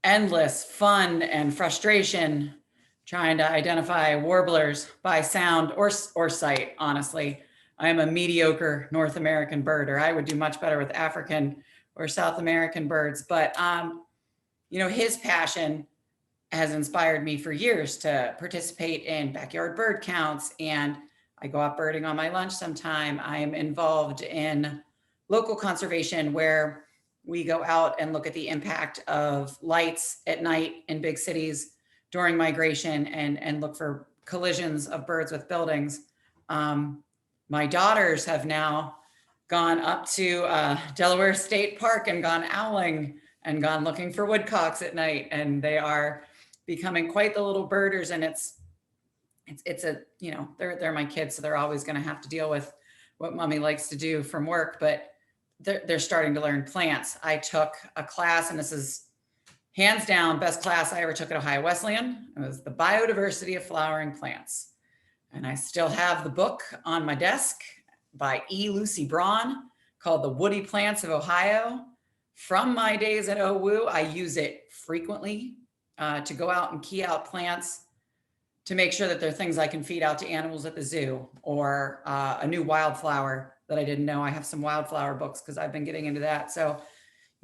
endless fun and frustration trying to identify warblers by sound or sight. Honestly, I am a mediocre North American birder. I would do much better with African or South American birds. But his passion has inspired me for years to participate in backyard bird counts, and I go out birding on my lunch sometime. I am involved in local conservation, where we go out and look at the impact of lights at night in big cities during migration, and look for collisions of birds with buildings. My daughters have now gone up to Delaware State Park and gone owling and gone looking for woodcocks at night, and they are becoming quite the little birders. And they're my kids, so they're always going to have to deal with what mommy likes to do from work, but they're starting to learn plants. I took a class, and this is hands down best class I ever took at Ohio Wesleyan. It was the biodiversity of flowering plants. And I still have the book on my desk by E. Lucy Braun called The Woody Plants of Ohio. From my days at OWU, I use it frequently to go out and key out plants to make sure that they're things I can feed out to animals at the zoo, or a new wildflower that I didn't know. I have some wildflower books because I've been getting into that. So,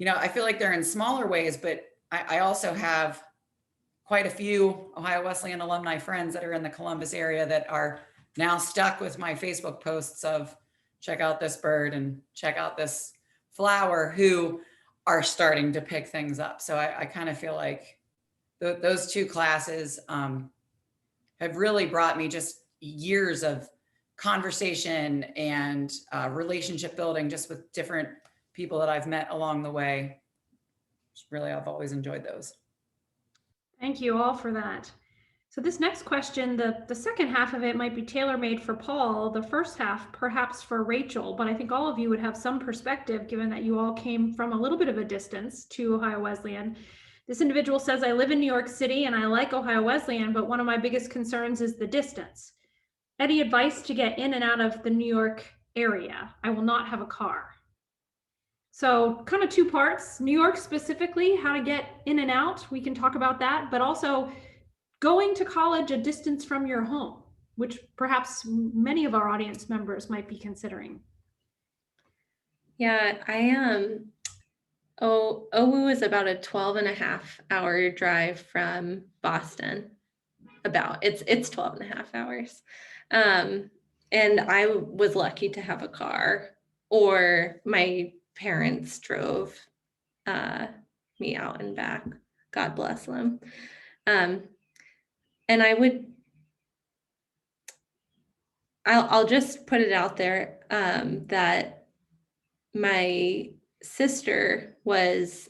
I feel like they're in smaller ways, but I also have quite a few Ohio Wesleyan alumni friends that are in the Columbus area that are now stuck with my Facebook posts of check out this bird and check out this flower, who are starting to pick things up. So I kind of feel like those two classes have really brought me just years of conversation and relationship building just with different people that I've met along the way. Really, I've always enjoyed those. Thank you all for that. So this next question, the second half of it might be tailor-made for Paul, the first half perhaps for Rachel, but I think all of you would have some perspective given that you all came from a little bit of a distance to Ohio Wesleyan. This individual says, I live in New York City and I like Ohio Wesleyan, but one of my biggest concerns is the distance. Any advice to get in and out of the New York area? I will not have a car. So kind of two parts, New York specifically, how to get in and out. We can talk about that, but also going to college a distance from your home, which perhaps many of our audience members might be considering. Yeah, OWU is about a 12.5-hour drive from Boston. It's 12.5 hours. And I was lucky to have a car, or my parents drove me out and back. God bless them. And I'll just put it out there that my sister was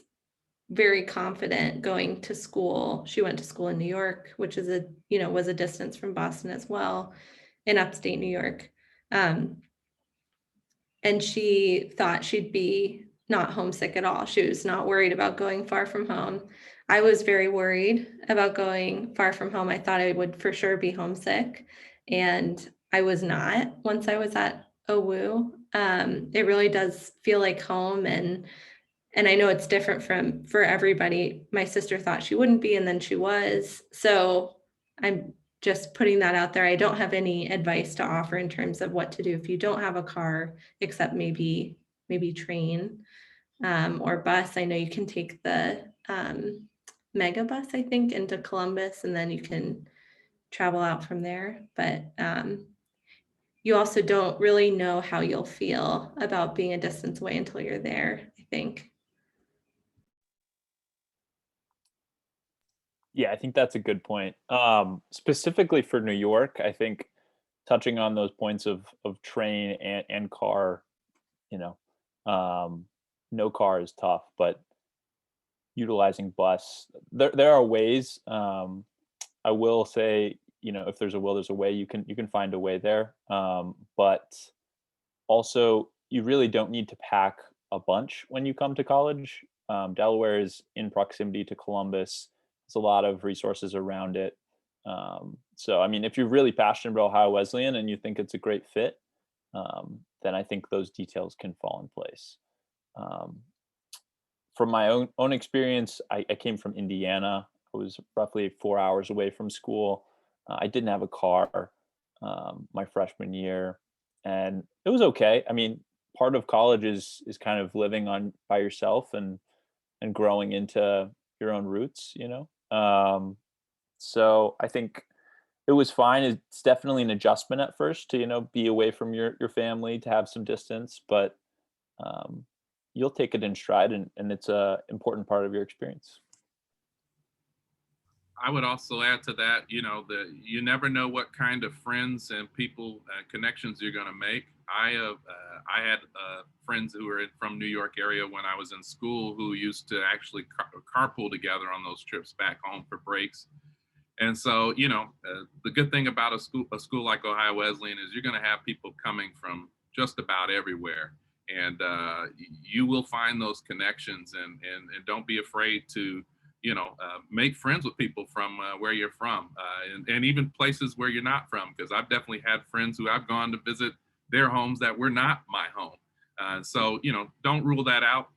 very confident going to school. She went to school in New York, which is was a distance from Boston as well, in upstate New York. And she thought she'd be not homesick at all. She was not worried about going far from home. I was very worried about going far from home. I thought I would for sure be homesick, and I was not once I was at OWU. It really does feel like home, and I know it's different for everybody. My sister thought she wouldn't be, and then she was. So I'm just putting that out there. I don't have any advice to offer in terms of what to do if you don't have a car, except maybe train or bus. I know you can take the mega bus, I think, into Columbus, and then you can travel out from there. But you also don't really know how you'll feel about being a distance away until you're there, I think. Yeah, I think that's a good point. Specifically for New York, I think touching on those points of train and car, no car is tough, but utilizing bus, there are ways. I will say, if there's a will, there's a way. You can find a way there. But also, you really don't need to pack a bunch when you come to college. Delaware is in proximity to Columbus. There's a lot of resources around it. So, I mean, if you're really passionate about Ohio Wesleyan and you think it's a great fit, then I think those details can fall in place. From my own experience, I came from Indiana. I was roughly 4 hours away from school. I didn't have a car my freshman year, and it was okay. I mean, part of college is kind of living by yourself and growing into your own roots, So I think it was fine. It's definitely an adjustment at first to, be away from your family, to have some distance, but you'll take it in stride, and it's a important part of your experience. I would also add to that, that you never know what kind of friends and people connections you're going to make. I had friends who were from New York area when I was in school who used to actually carpool together on those trips back home for breaks. And so, the good thing about a school like Ohio Wesleyan is you're going to have people coming from just about everywhere. And you will find those connections, and don't be afraid to make friends with people from where you're from, and even places where you're not from, because I've definitely had friends who I've gone to visit their homes that were not my home. So, don't rule that out.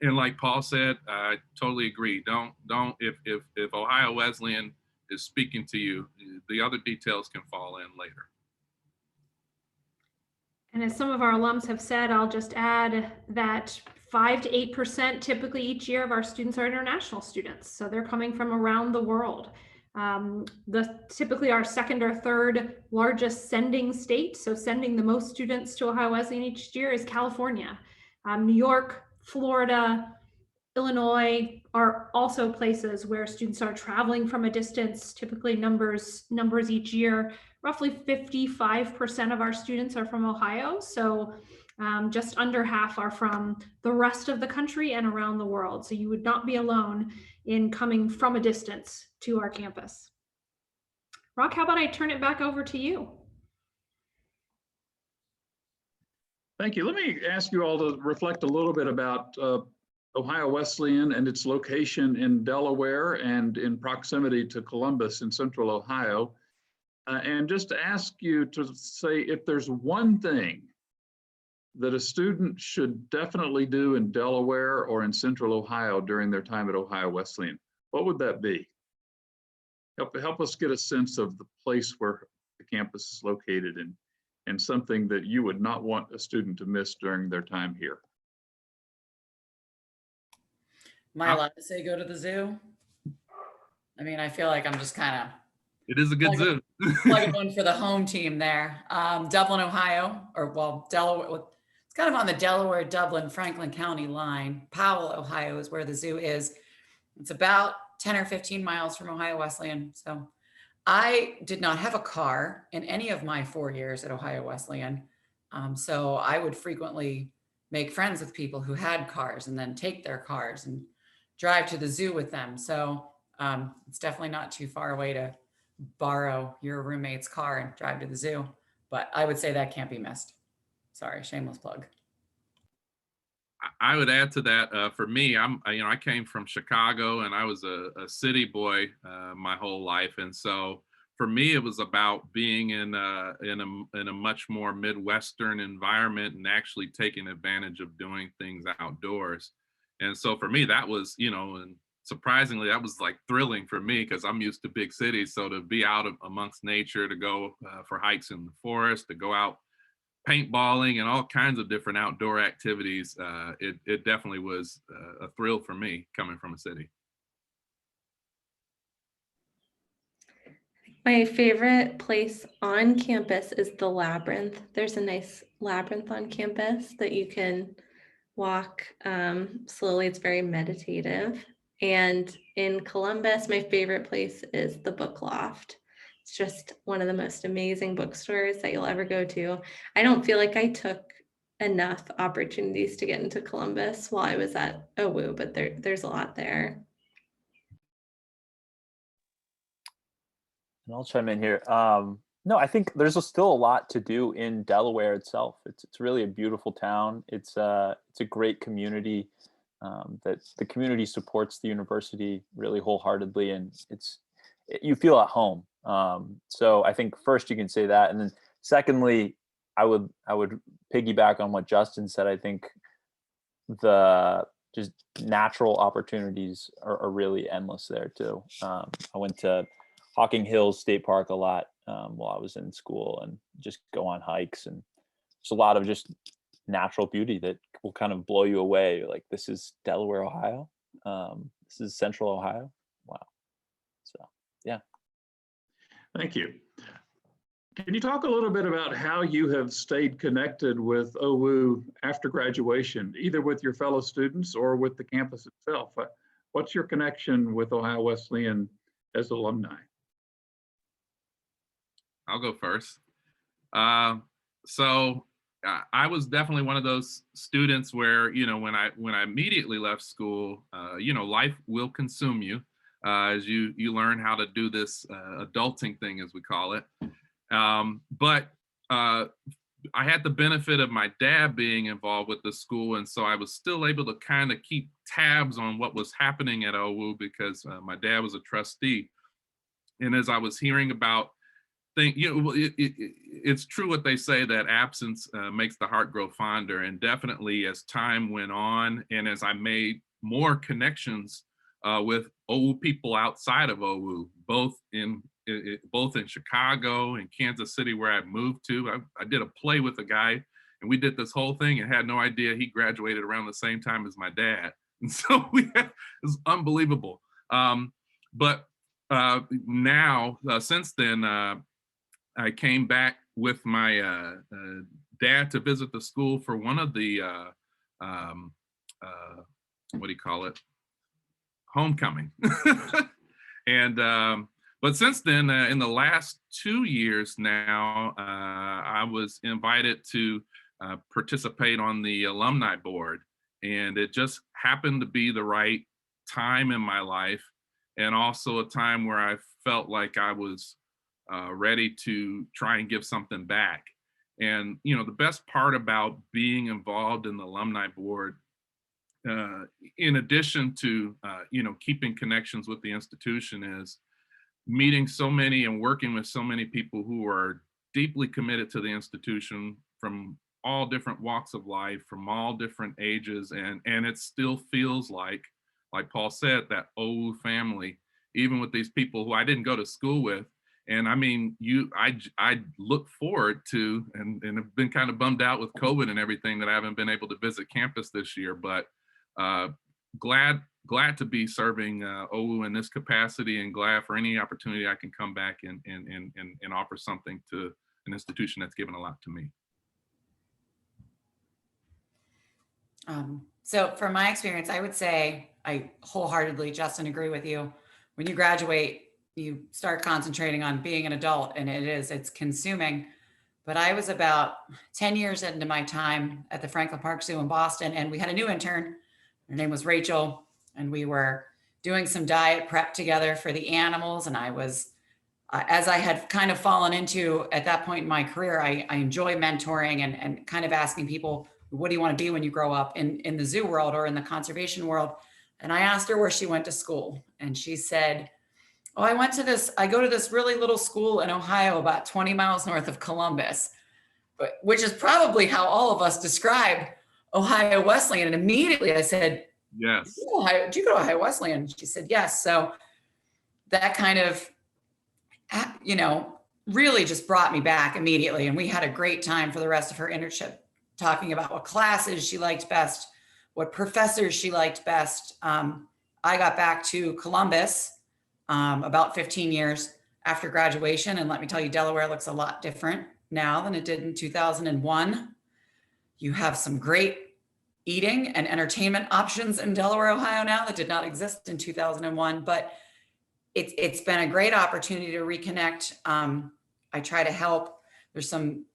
And like Paul said, I totally agree. Don't if Ohio Wesleyan is speaking to you, the other details can fall in later. And as some of our alums have said, I'll just add that 5 to 8% typically each year of our students are international students. So they're coming from around the world. Typically our second or third largest sending state, so sending the most students to Ohio Wesleyan each year, is California. New York, Florida, Illinois are also places where students are traveling from a distance, typically numbers each year. Roughly 55% of our students are from Ohio, so just under half are from the rest of the country and around the world. So you would not be alone in coming from a distance to our campus. Rock, how about I turn it back over to you? Thank you. Let me ask you all to reflect a little bit about Ohio Wesleyan and its location in Delaware and in proximity to Columbus in central Ohio. And just to ask you to say if there's one thing that a student should definitely do in Delaware or in central Ohio during their time at Ohio Wesleyan, what would that be? Help us get a sense of the place where the campus is located and something that you would not want a student to miss during their time here. Am I allowed to say go to the zoo? I mean, I feel like I'm just kind of. It is a good zoo. Plugging one for the home team there. Dublin, Ohio, or well, Delaware. It's kind of on the Delaware, Dublin, Franklin County line. Powell, Ohio is where the zoo is. It's about 10 or 15 miles from Ohio Wesleyan. So I did not have a car in any of my 4 years at Ohio Wesleyan. So I would frequently make friends with people who had cars and then take their cars and drive to the zoo with them. So it's definitely not too far away to borrow your roommate's car and drive to the zoo. But I would say that can't be missed. Sorry, shameless plug. I would add to that. For me, I came from Chicago, and I was a city boy my whole life, and so for me, it was about being in a much more Midwestern environment and actually taking advantage of doing things outdoors. And so for me, that was, and surprisingly, that was like thrilling for me because I'm used to big cities. So to be out amongst nature, to go for hikes in the forest, to go out paintballing and all kinds of different outdoor activities, it definitely was a thrill for me coming from a city. My favorite place on campus is the labyrinth. There's a nice labyrinth on campus that you can walk slowly. It's very meditative. And in Columbus, my favorite place is the Book Loft. It's just one of the most amazing bookstores that you'll ever go to. I don't feel like I took enough opportunities to get into Columbus while I was at OWU, but there's a lot there. And I'll chime in here. No, I think there's still a lot to do in Delaware itself. It's really a beautiful town. It's a great community that the community supports the university really wholeheartedly, and you feel at home. So I think first you can say that, and then secondly, I would piggyback on what Justin said. I think the just natural opportunities are really endless there too. I went to Hocking Hills State Park a lot while I was in school, and just go on hikes, and there's a lot of just natural beauty that will kind of blow you away. Like, this is Delaware, Ohio. This is Central Ohio. Wow. So yeah. Thank you. Can you talk a little bit about how you have stayed connected with OWU after graduation, either with your fellow students or with the campus itself? What's your connection with Ohio Wesleyan as alumni? I'll go first. So I was definitely one of those students where, when I immediately left school, life will consume you as you learn how to do this adulting thing, as we call it. But I had the benefit of my dad being involved with the school, and so I was still able to kind of keep tabs on what was happening at OWU because my dad was a trustee. And as I was hearing about it's true what they say, that absence makes the heart grow fonder. And definitely as time went on, and as I made more connections with OWU people outside of OWU, both in Chicago and Kansas City, where I moved to. I did a play with a guy, and we did this whole thing and had no idea he graduated around the same time as my dad. And so it was unbelievable. But now, since then, I came back with my dad to visit the school for one of the what do you call it? Homecoming. And but since then, in the last 2 years now, I was invited to participate on the alumni board, and it just happened to be the right time in my life, and also a time where I felt like I was ready to try and give something back. And you know, the best part about being involved in the alumni board, in addition to you know, keeping connections with the institution, is meeting so many and working with so many people who are deeply committed to the institution from all different walks of life, from all different ages, and it still feels like Paul said, that OWU family, even with these people who I didn't go to school with. And I mean, I look forward to, and have been kind of bummed out with COVID and everything that I haven't been able to visit campus this year, but glad to be serving OWU in this capacity, and glad for any opportunity I can come back and offer something to an institution that's given a lot to me. So from my experience, I would say I wholeheartedly, Justin, agree with you. When you graduate, you start concentrating on being an adult, and it's consuming. But I was about 10 years into my time at the Franklin Park Zoo in Boston, and we had a new intern. Her name was Rachel, and we were doing some diet prep together for the animals. And I was, as I had kind of fallen into at that point in my career, I enjoy mentoring and kind of asking people, what do you want to be when you grow up in the zoo world or in the conservation world? And I asked her where she went to school. And she said, oh, I go to this really little school in Ohio, about 20 miles north of Columbus, which is probably how all of us describe Ohio Wesleyan. And immediately I said, yes, do you go to Ohio Wesleyan? She said, yes. So that kind of, you know, really just brought me back immediately. And we had a great time for the rest of her internship, talking about what classes she liked best, what professors she liked best. I got back to Columbus about 15 years after graduation. And let me tell you, Delaware looks a lot different now than it did in 2001. You have some great eating and entertainment options in Delaware, Ohio now that did not exist in 2001, but it's been a great opportunity to reconnect. I try to help. There's some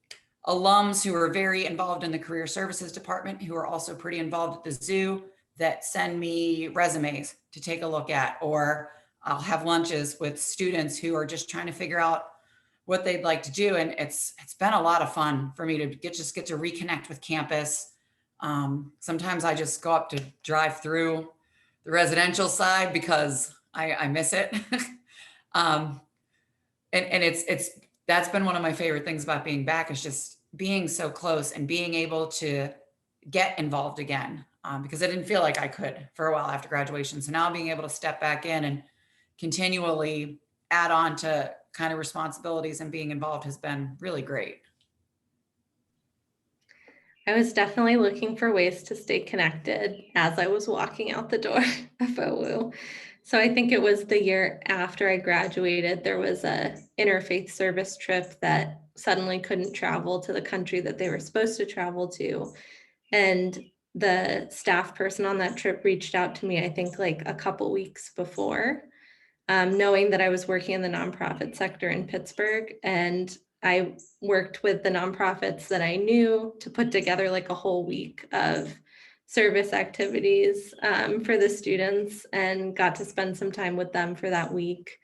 alums who are very involved in the career services department who are also pretty involved at the zoo that send me resumes to take a look at, or I'll have lunches with students who are just trying to figure out what they'd like to do. And it's been a lot of fun for me to get to reconnect with campus. Sometimes I just go up to drive through the residential side because I miss it. And that's been one of my favorite things about being back, is just being so close and being able to get involved again, because I didn't feel like I could for a while after graduation. So now being able to step back in and continually add on to kind of responsibilities and being involved has been really great. I was definitely looking for ways to stay connected as I was walking out the door of OWU. So I think it was the year after I graduated, there was a interfaith service trip that suddenly couldn't travel to the country that they were supposed to travel to. And the staff person on that trip reached out to me, I think like a couple weeks before, knowing that I was working in the nonprofit sector in Pittsburgh. And I worked with the nonprofits that I knew to put together like a whole week of service activities for the students, and got to spend some time with them for that week.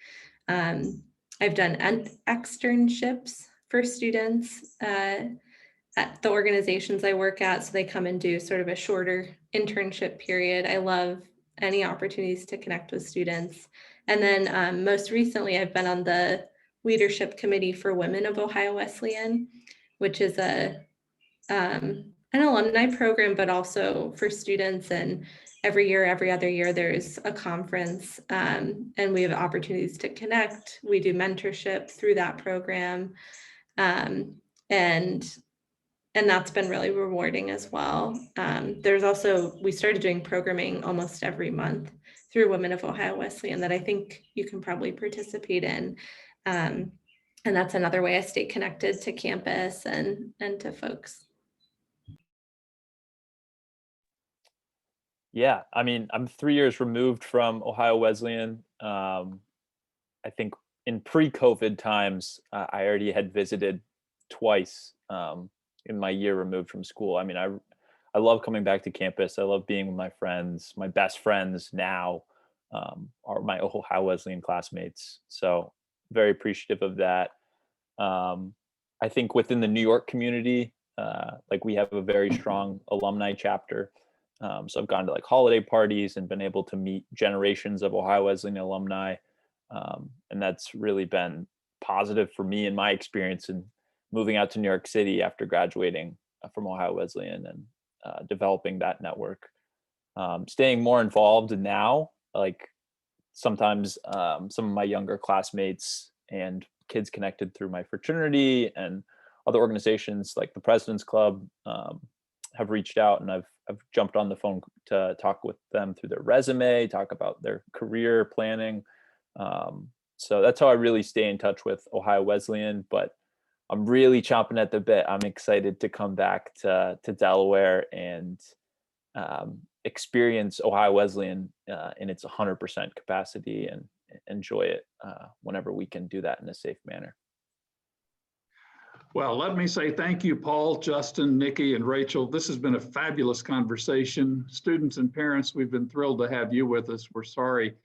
I've done externships for students at the organizations I work at. So they come and do sort of a shorter internship period. I love any opportunities to connect with students. And then most recently, I've been on the leadership committee for Women of Ohio Wesleyan, which is an alumni program, but also for students. And every year, every other year, there's a conference, and we have opportunities to connect. We do mentorship through that program, and that's been really rewarding as well. There's also, we started doing programming almost every month through Women of Ohio Wesleyan that I think you can probably participate in. And that's another way I stay connected to campus and to folks. Yeah, I mean, I'm 3 years removed from Ohio Wesleyan. I think in pre-COVID times, I already had visited twice in my year removed from school. I mean, I love coming back to campus. I love being with my friends. My best friends now are my Ohio Wesleyan classmates. So very appreciative of that. I think within the New York community, like we have a very strong alumni chapter. So I've gone to like holiday parties and been able to meet generations of Ohio Wesleyan alumni. And that's really been positive for me in my experience in moving out to New York City after graduating from Ohio Wesleyan and developing that network. Staying more involved now, like sometimes some of my younger classmates and kids connected through my fraternity and other organizations like the President's Club have reached out, and I've jumped on the phone to talk with them through their resume, talk about their career planning. So that's how I really stay in touch with Ohio Wesleyan, but I'm really chomping at the bit. I'm excited to come back to Delaware and experience Ohio Wesleyan in its 100% capacity and enjoy it whenever we can do that in a safe manner. Well, let me say thank you, Paul, Justin, Nikki, and Rachel. This has been a fabulous conversation. Students and parents, we've been thrilled to have you with us. We're sorry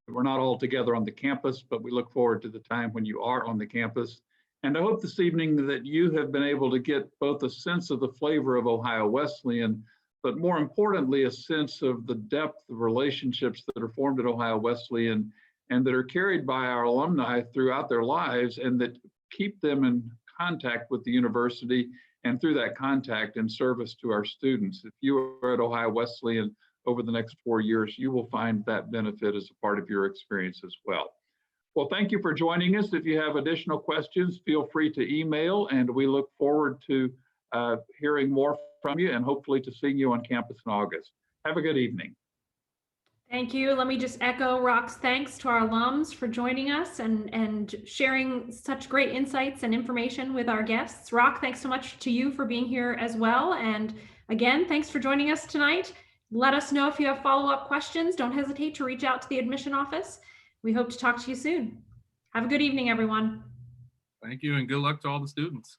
we're not all together on the campus, but we look forward to the time when you are on the campus. And I hope this evening that you have been able to get both a sense of the flavor of Ohio Wesleyan, but more importantly, a sense of the depth of relationships that are formed at Ohio Wesleyan and that are carried by our alumni throughout their lives and that keep them in contact with the university and through that contact in service to our students. If you are at Ohio Wesleyan over the next 4 years, you will find that benefit as a part of your experience as well. Well, thank you for joining us. If you have additional questions, feel free to email, and we look forward to hearing more from you and hopefully to seeing you on campus in August. Have a good evening. Thank you. Let me just echo Rock's thanks to our alums for joining us and sharing such great insights and information with our guests. Rock, thanks so much to you for being here as well. And again, thanks for joining us tonight. Let us know if you have follow-up questions. Don't hesitate to reach out to the admission office. We hope to talk to you soon. Have a good evening, everyone. Thank you, and good luck to all the students.